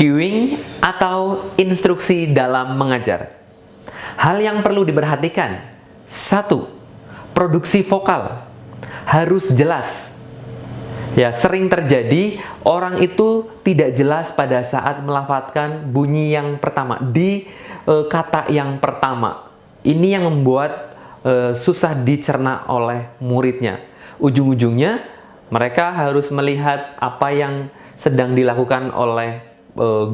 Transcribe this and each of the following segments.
Cueing atau instruksi dalam mengajar. Hal yang perlu diperhatikan, 1. Produksi vokal harus jelas. Ya, sering terjadi orang itu tidak jelas pada saat melafadzkan bunyi yang pertama di kata yang pertama. Ini yang membuat susah dicerna oleh muridnya. Ujung-ujungnya mereka harus melihat apa yang sedang dilakukan oleh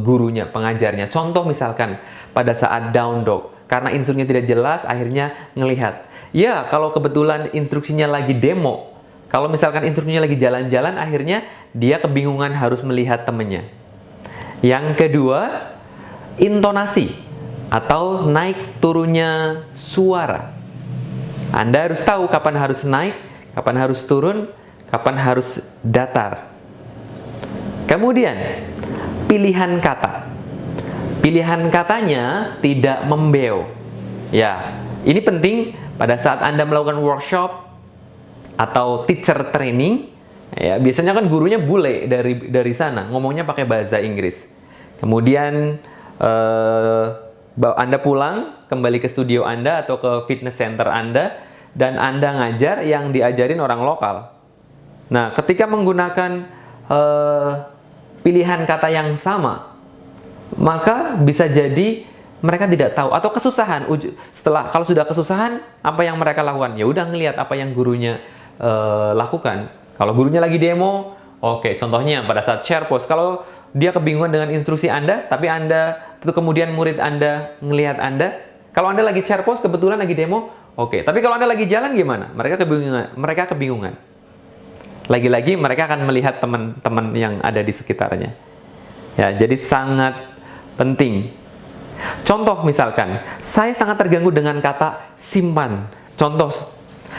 gurunya, pengajarnya. Contoh misalkan pada saat down dog, karena instruksinya tidak jelas, akhirnya ngelihat. Ya, kalau kebetulan instruksinya lagi demo, kalau misalkan instruksinya lagi jalan-jalan, akhirnya dia kebingungan harus melihat temennya. Yang kedua, intonasi atau naik turunnya suara. Anda harus tahu kapan harus naik, kapan harus turun, kapan harus datar. Kemudian, pilihan kata. Pilihan katanya tidak membeo. Ya, ini penting pada saat Anda melakukan workshop atau teacher training. Ya, biasanya kan gurunya bule dari sana, ngomongnya pakai bahasa Inggris. Kemudian Anda pulang, kembali ke studio Anda atau ke fitness center Anda, dan Anda ngajar yang diajarin orang lokal. Nah, ketika menggunakan pilihan kata yang sama, maka bisa jadi mereka tidak tahu atau kesusahan. Kalau sudah kesusahan, apa yang mereka lakukan? Ya udah ngelihat apa yang gurunya lakukan. Kalau gurunya lagi demo, oke, contohnya pada saat share post, kalau dia kebingungan dengan instruksi Anda, tapi kemudian murid Anda ngelihat Anda, kalau Anda lagi share post, kebetulan lagi demo, oke. Tapi kalau Anda lagi jalan gimana? Mereka kebingungan. Lagi-lagi mereka akan melihat teman-teman yang ada di sekitarnya. Ya, jadi sangat penting. Contoh misalkan, saya sangat terganggu dengan kata simpan. Contoh,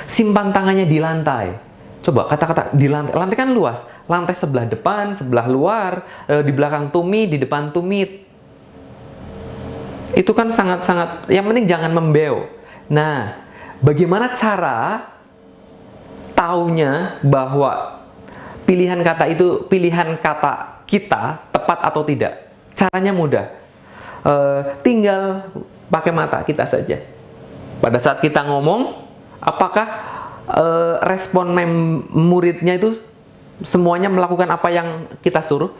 simpan tangannya di lantai. Coba kata-kata di lantai. Lantai kan luas. Lantai sebelah depan, sebelah luar, di belakang tumit, di depan tumit. Itu kan sangat-sangat, yang penting jangan membeo. Nah, bagaimana cara taunya bahwa pilihan kata kita tepat atau tidak? Caranya mudah. Tinggal pakai mata kita saja. Pada saat kita ngomong, apakah respon muridnya itu semuanya melakukan apa yang kita suruh?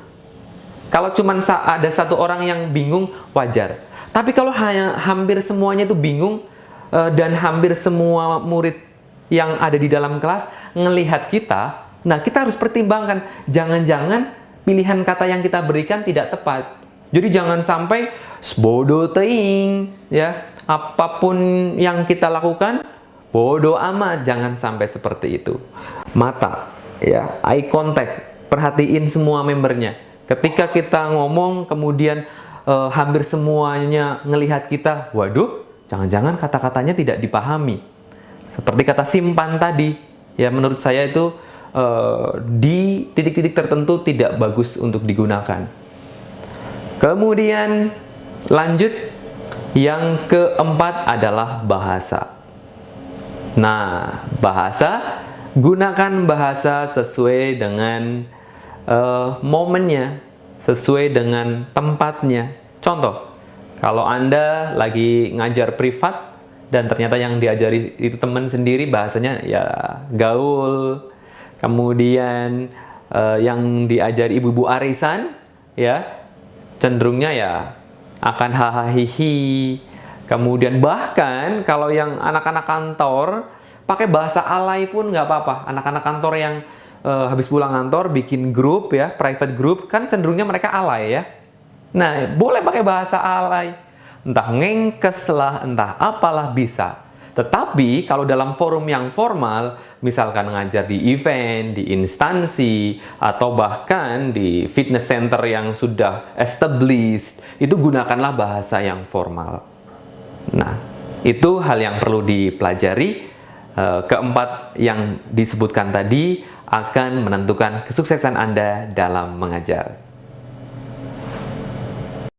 Kalau cuma ada satu orang yang bingung, wajar. Tapi kalau hampir semuanya itu bingung, dan hampir semua murid yang ada di dalam kelas ngelihat kita, nah kita harus pertimbangkan, jangan-jangan pilihan kata yang kita berikan tidak tepat. Jadi jangan sampai bodoh teing, ya, apapun yang kita lakukan bodoh amat, jangan sampai seperti itu. Mata, ya, eye contact, perhatiin semua membernya. Ketika kita ngomong kemudian hampir semuanya ngelihat kita, waduh, jangan-jangan kata-katanya tidak dipahami. Seperti kata simpan tadi, ya menurut saya itu di titik-titik tertentu tidak bagus untuk digunakan. Kemudian lanjut, yang keempat adalah bahasa. Nah, bahasa, gunakan bahasa sesuai dengan momennya, sesuai dengan tempatnya. Contoh, kalau Anda lagi ngajar privat, dan ternyata yang diajari itu teman sendiri, bahasanya ya gaul. Kemudian yang diajari ibu-ibu arisan, ya cenderungnya ya akan hahaha. Kemudian bahkan kalau yang anak-anak kantor pakai bahasa alay pun nggak apa-apa. Anak-anak kantor yang habis pulang kantor bikin grup, ya, private group, kan cenderungnya mereka alay, ya. Nah, boleh pakai bahasa alay. Entah ngengkes lah, entah apalah bisa. Tetapi kalau dalam forum yang formal, misalkan ngajar di event, di instansi, atau bahkan di fitness center yang sudah established, itu gunakanlah bahasa yang formal. Nah, itu hal yang perlu dipelajari. Keempat yang disebutkan tadi akan menentukan kesuksesan Anda dalam mengajar.